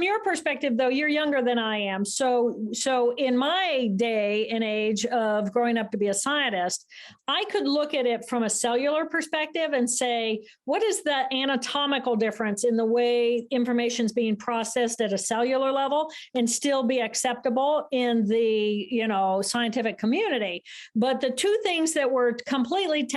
your perspective, though, you're younger than I am. So in my day and age of growing up to be a scientist, I could look at it from a cellular perspective and say, what is the anatomical difference in the way information is being processed at a cellular level and still be acceptable in the, scientific community? But the two things that were completely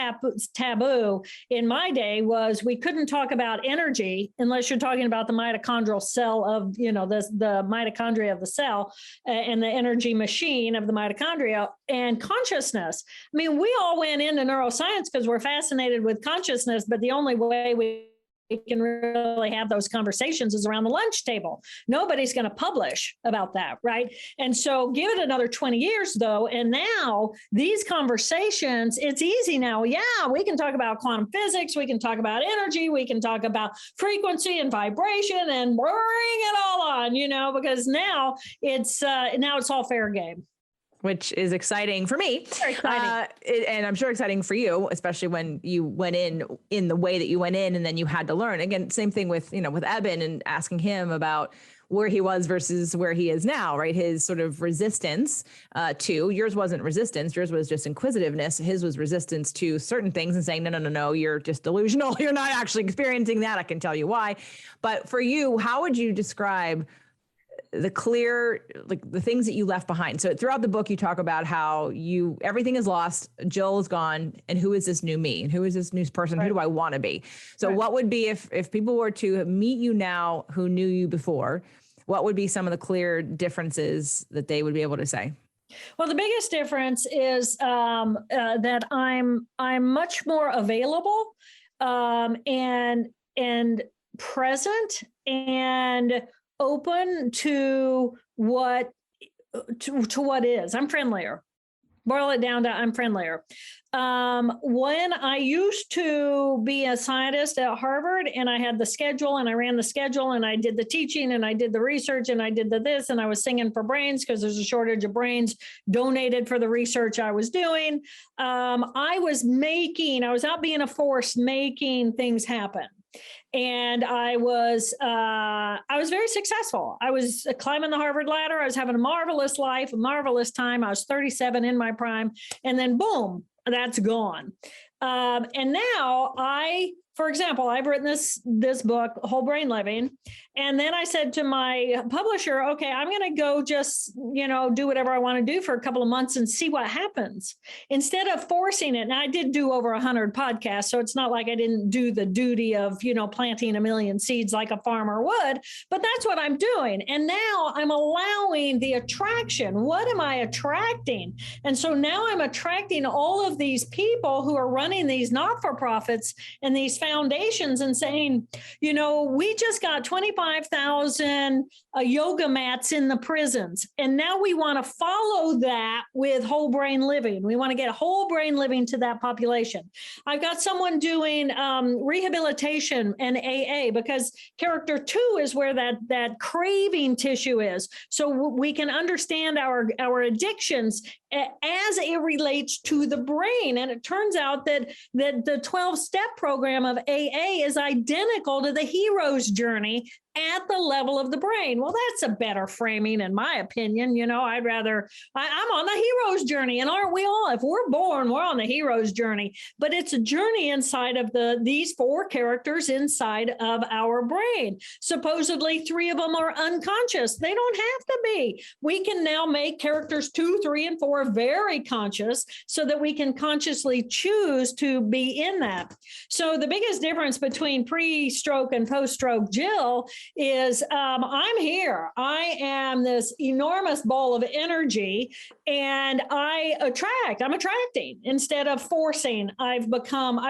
taboo in my day was we couldn't talk about energy unless you're talking about the mitochondrial cell of, the mitochondria of the cell and the energy machine of the mitochondria, and consciousness. I mean, we all went into neuroscience because we're fascinated with consciousness, but the only way we can really have those conversations is around the lunch table. Nobody's going to publish about that, right? And so give it another 20 years, though, and now these conversations, it's easy now. Yeah, we can talk about quantum physics, we can talk about energy, we can talk about frequency and vibration and bring it all on, because now it's all fair game. Which is exciting for me. Very exciting. And I'm sure exciting for you, especially when you went in the way that you went in and then you had to learn. Again, same thing with Eben and asking him about where he was versus where he is now, right? His sort of resistance to, yours wasn't resistance, yours was just inquisitiveness. His was resistance to certain things and saying, no, you're just delusional. You're not actually experiencing that. I can tell you why. But for you, how would you describe the clear, like the things that you left behind. So throughout the book, you talk about how everything is lost, Jill is gone, and who is this new me? And who is this new person? Who do I want to be? So what would be, if people were to meet you now who knew you before, what would be some of the clear differences that they would be able to say? Well, the biggest difference is that I'm much more available and present and open to what is. I'm friendlier. Boil it down to I'm friendlier. When I used to be a scientist at Harvard and I had the schedule and I ran the schedule and I did the teaching and I did the research and I did the this and I was singing for brains because there's a shortage of brains donated for the research I was doing. I was out being a force making things happen. And I was very successful. I was climbing the Harvard ladder. I was having a marvelous life, a marvelous time. I was 37 in my prime. And then boom, that's gone. And now for example, I've written this book, Whole Brain Living. And then I said to my publisher, okay, I'm going to go just, do whatever I want to do for a couple of months and see what happens instead of forcing it. And I did do over 100 podcasts. So it's not like I didn't do the duty of, planting a million seeds like a farmer would, but that's what I'm doing. And now I'm allowing the attraction. What am I attracting? And so now I'm attracting all of these people who are running these not-for-profits and these foundations and saying, we just got 25,000 yoga mats in the prisons. And now we want to follow that with whole brain living. We want to get whole brain living to that population. I've got someone doing rehabilitation and AA because character 2 is where that craving tissue is. So we can understand our addictions as it relates to the brain. And it turns out that the 12-step program of AA is identical to the hero's journey at the level of the brain. Well, that's a better framing, in my opinion. I'm on the hero's journey, and aren't we all? If we're born, we're on the hero's journey. But it's a journey inside of these 4 characters inside of our brain. Supposedly 3 of them are unconscious. They don't have to be. We can now make characters 2, 3, and 4 very conscious so that we can consciously choose to be in that. So the biggest difference between pre-stroke and post-stroke Jill is I'm here. I am this enormous ball of energy and I'm attracting instead of forcing. I've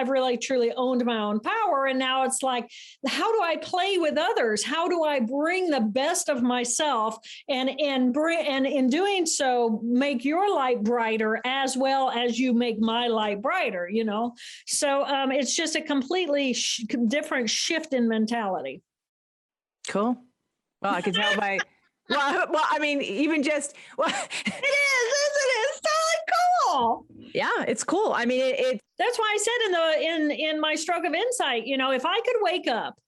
really truly owned my own power. And now it's like, how do I play with others? How do I bring the best of myself and in doing so, make your light brighter as well as you make my light brighter, So it's just a completely different shift in mentality. Cool. Well, I can tell by, even just, it is, isn't it? It's totally cool. Yeah, it's cool. That's why I said in my stroke of insight, if I could wake up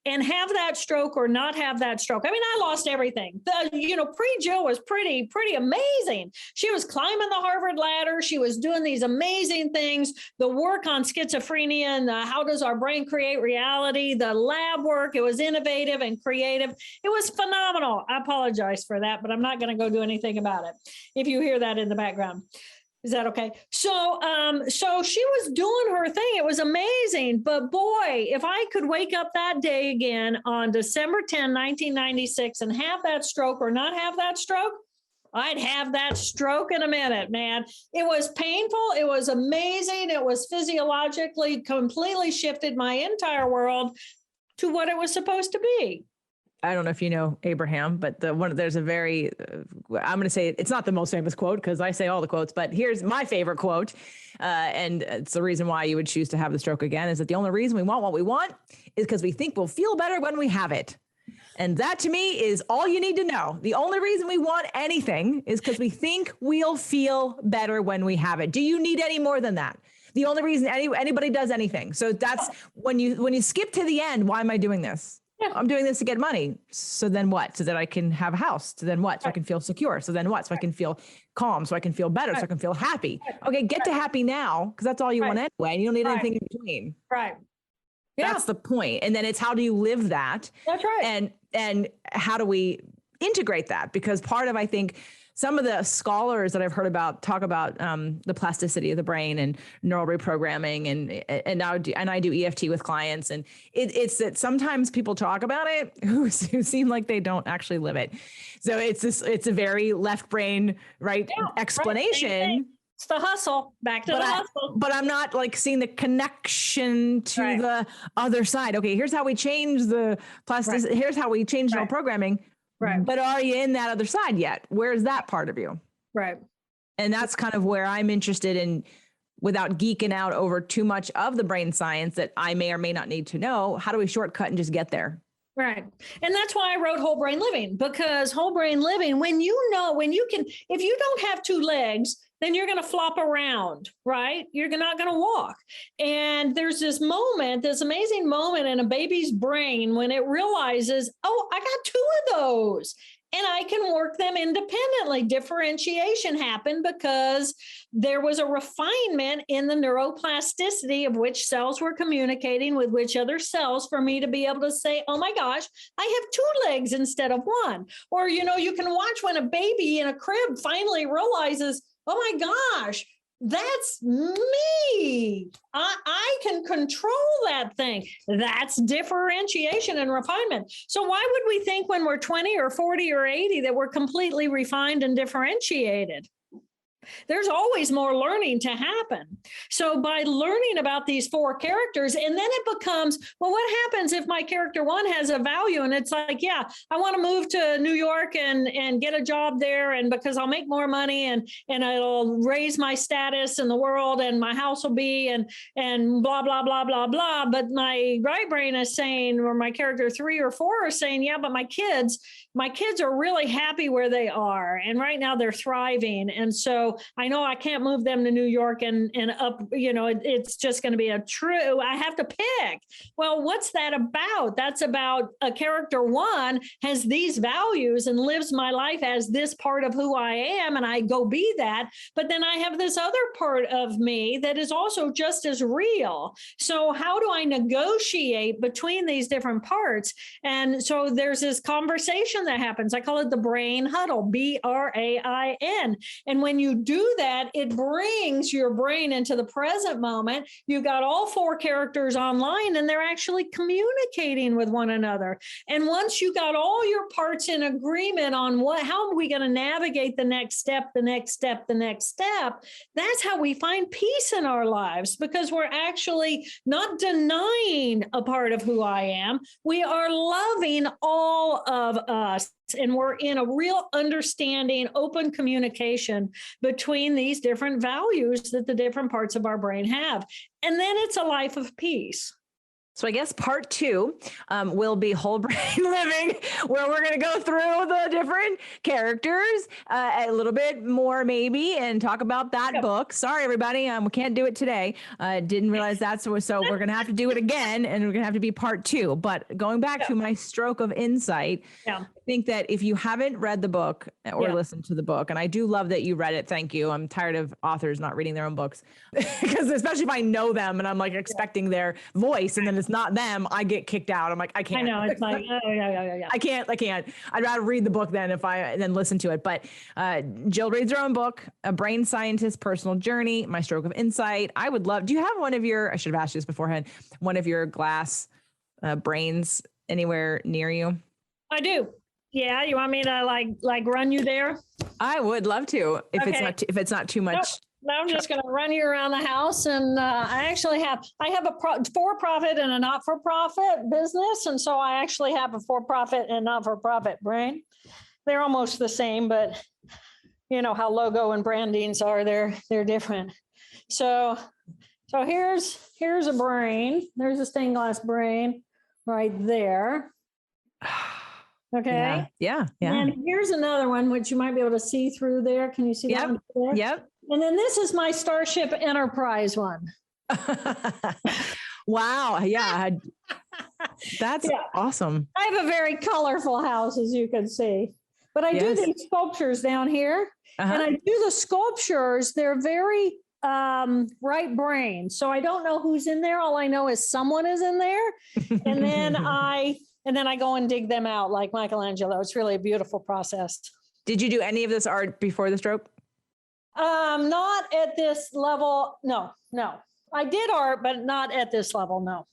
and have that stroke or not have that stroke. I lost everything. Pre-Jill was pretty amazing. She was climbing the Harvard ladder. She was doing these amazing things. The work on schizophrenia and how does our brain create reality, the lab work, it was innovative and creative. It was phenomenal. I apologize for that, but I'm not going to go do anything about it. If you hear that in the background. Is that okay? So she was doing her thing. It was amazing. But boy, if I could wake up that day again on December 10, 1996 and have that stroke or not have that stroke, I'd have that stroke in a minute, man. It was painful. It was amazing. It was physiologically completely shifted my entire world to what it was supposed to be. I don't know if you know Abraham, but there's a very, I'm going to say it's not the most famous quote because I say all the quotes, but here's my favorite quote. And it's the reason why you would choose to have the stroke again is that the only reason we want what we want is because we think we'll feel better when we have it. And that to me is all you need to know. The only reason we want anything is because we think we'll feel better when we have it. Do you need any more than that? The only reason anybody does anything. So that's when you skip to the end, why am I doing this? Yeah. I'm doing this to get money. So then what? So that I can have a house. So then what? So I can feel secure. So then what? So I can feel calm. So I can feel better. So I can feel happy. Okay, get to happy now because that's all you want anyway. And you don't need anything in between. Right. Yeah. That's the point. And then it's how do you live that? That's right. And how do we integrate that? Because part of, I think, some of the scholars that I've heard about talk about the plasticity of the brain and neural reprogramming, and I do EFT with clients, and it's that sometimes people talk about it who seem like they don't actually live it. So it's a very left brain right explanation. Right. It's the hustle, back to the hustle. But I'm not like seeing the connection to the other side. Okay, here's how we change the plasticity. Right. Here's how we change neural programming. Right. But are you in that other side yet? Where's that part of you? Right. And that's kind of where I'm interested in, without geeking out over too much of the brain science that I may or may not need to know. How do we shortcut and just get there? Right. And that's why I wrote Whole Brain Living, because Whole Brain Living, when you can, if you don't have two legs, then you're going to flop around, right? You're not going to walk. And there's this moment, this amazing moment in a baby's brain when it realizes, oh, I got two of those and I can work them independently. Differentiation happened because there was a refinement in the neuroplasticity of which cells were communicating with which other cells for me to be able to say, oh my gosh, I have two legs instead of one. Or, you can watch when a baby in a crib finally realizes, oh my gosh, that's me. I can control that thing. That's differentiation and refinement. So why would we think when we're 20 or 40 or 80 that we're completely refined and differentiated? There's always more learning to happen. So by learning about these four characters, and then it becomes, well, what happens if my character one has a value? And it's like, yeah, I want to move to New York and get a job there. And because I'll make more money and it'll raise my status in the world and my house will be and blah, blah, blah, blah, blah. But my right brain is saying, or my character 3 or 4 are saying, yeah, but my kids are really happy where they are. And right now they're thriving. And so I know I can't move them to New York and up, it's just going to be I have to pick. Well, what's that about? That's about a character one has these values and lives my life as this part of who I am. And I go be that. But then I have this other part of me that is also just as real. So how do I negotiate between these different parts? And so there's this conversation that happens. I call it the brain huddle, BRAIN. And when you do that, it brings your brain into the present moment. You've got all 4 characters online and they're actually communicating with one another. And once you got all your parts in agreement on how are we going to navigate the next step, that's how we find peace in our lives, because we're actually not denying a part of who I am. We are loving all of us. And we're in a real understanding, open communication between these different values that the different parts of our brain have. And then it's a life of peace. So I guess part 2 will be Whole Brain Living, where we're going to go through the different characters a little bit more maybe and talk about that book. Sorry, everybody. We can't do it today. Didn't realize that. So we're going to have to do it again, and we're going to have to be part 2. But going back to my stroke of insight, I think that if you haven't read the book or listened to the book, and I do love that you read it. Thank you. I'm tired of authors not reading their own books, because especially if I know them and I'm like expecting their voice and then it's not them, I get kicked out. I'm like, I can't. I know. It's like, yeah. I can't. I'd rather read the book than listen to it. But Jill reads her own book, A Brain Scientist's Personal Journey, My Stroke of Insight. I would love, do you have I should have asked you this beforehand, one of your glass brains anywhere near you? I do. Yeah. You want me to like run you there? I would love to, if it's not too much. Nope. No, I'm just going to run you around the house. And I have a for-profit and a not-for-profit business. And so I actually have a for-profit and not-for-profit brain. They're almost the same, but you know how logo and brandings are, they're different. So here's a brain. There's a stained glass brain right there. Okay. Yeah. And here's another one, which you might be able to see through there. Can you see that one there? Yep. And then this is my Starship Enterprise one. Wow. Yeah. That's awesome. I have a very colorful house, as you can see. But I do these sculptures down here. And I do the sculptures. They're very right brain. So I don't know who's in there. All I know is someone is in there. And then I And then I go and dig them out like Michelangelo. It's really a beautiful process. Did you do any of this art before the stroke? Not at this level. No. I did art, but not at this level. No.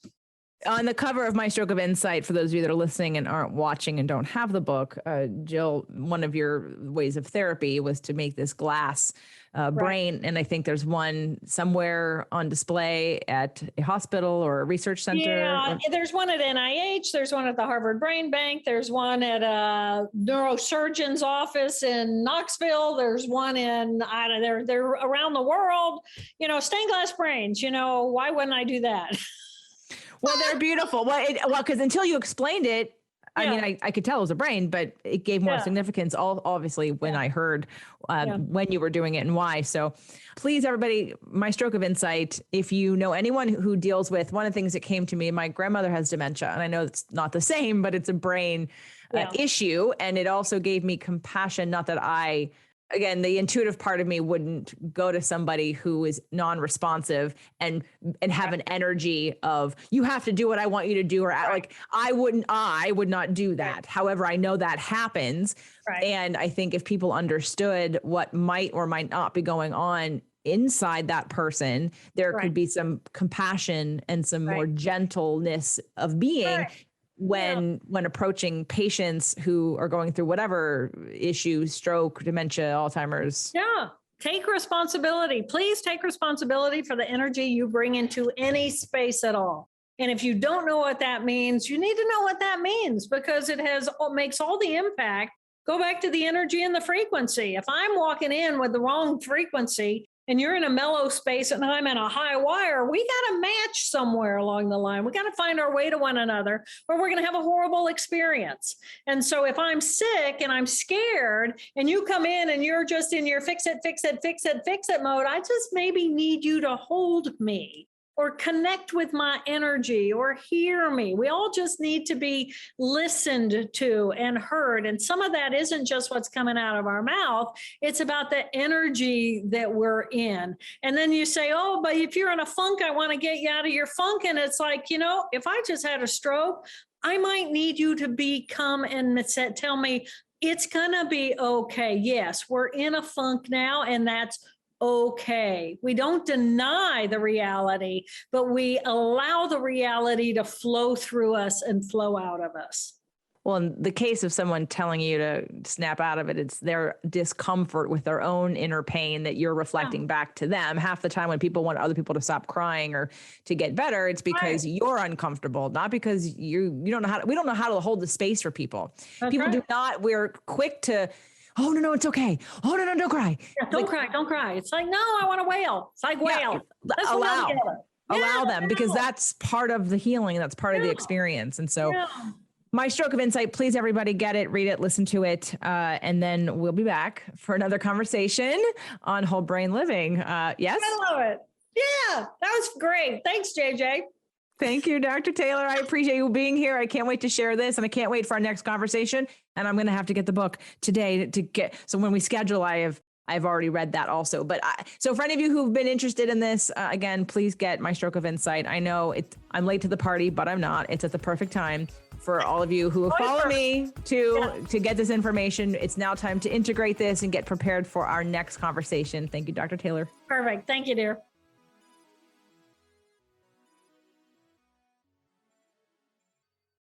On the cover of My Stroke of Insight, for those of you that are listening and aren't watching and don't have the book, Jill, one of your ways of therapy was to make this glass brain. And I think there's one somewhere on display at a hospital or a research center. Yeah, there's one at NIH. There's one at the Harvard Brain Bank. There's one at a neurosurgeon's office in Knoxville. There's one in, they're around the world. Stained glass brains, why wouldn't I do that? Well, they're beautiful. Well, because until you explained it, I mean, I could tell it was a brain, but it gave more significance, obviously, when I heard when you were doing it and why. So please, everybody, My Stroke of Insight, if you know anyone who deals with, one of the things that came to me, my grandmother has dementia, and I know it's not the same, but it's a brain issue. And it also gave me compassion, not that again, the intuitive part of me wouldn't go to somebody who is non-responsive and have an energy of, you have to do what I want you to do, or like, I would not do that. However, I know that happens. Right. And I think if people understood what might or might not be going on inside that person, there could be some compassion and some more gentleness of being when approaching patients who are going through whatever issue, stroke, dementia, Alzheimer's. Yeah. Take responsibility. Please take responsibility for the energy you bring into any space at all. And if you don't know what that means, you need to know what that means, because it makes all the impact. Go back to the energy and the frequency. If I'm walking in with the wrong frequency and you're in a mellow space and I'm in a high wire, we got to match somewhere along the line. We got to find our way to one another, or we're going to have a horrible experience. And so if I'm sick and I'm scared and you come in and you're just in your fix it mode, I just maybe need you to hold me, or connect with my energy, or hear me. We all just need to be listened to and heard. And some of that isn't just what's coming out of our mouth. It's about the energy that we're in. And then you say, oh, but if you're in a funk, I want to get you out of your funk. And it's like, if I just had a stroke, I might need you to come and tell me it's going to be okay. Yes, we're in a funk now, and that's okay. We don't deny the reality, but we allow the reality to flow through us and flow out of us. Well, in the case of someone telling you to snap out of it, it's their discomfort with their own inner pain that you're reflecting back to them. Half the time when people want other people to stop crying or to get better, it's because you're uncomfortable, not because we don't know how to hold the space for people. People do not, we're quick to, oh, no, it's okay. Oh, no, don't cry. Yeah, don't cry. It's like, no, I want to wail. It's like, wail. Let's allow them, because that's part of the healing. That's part of the experience. And so My Stroke of Insight, please, everybody, get it, read it, listen to it. And then we'll be back for another conversation on whole brain living. Yes? I love it. Yeah, that was great. Thanks, JJ. Thank you, Dr. Taylor. I appreciate you being here. I can't wait to share this, and I can't wait for our next conversation. And I'm going to have to get the book today to get. So when we schedule, I've already read that also. But so for any of you who've been interested in this, again, please get My Stroke of Insight. I know I'm late to the party, but I'm not. It's at the perfect time for all of you who follow me to get this information. It's now time to integrate this and get prepared for our next conversation. Thank you, Dr. Taylor. Perfect. Thank you, dear.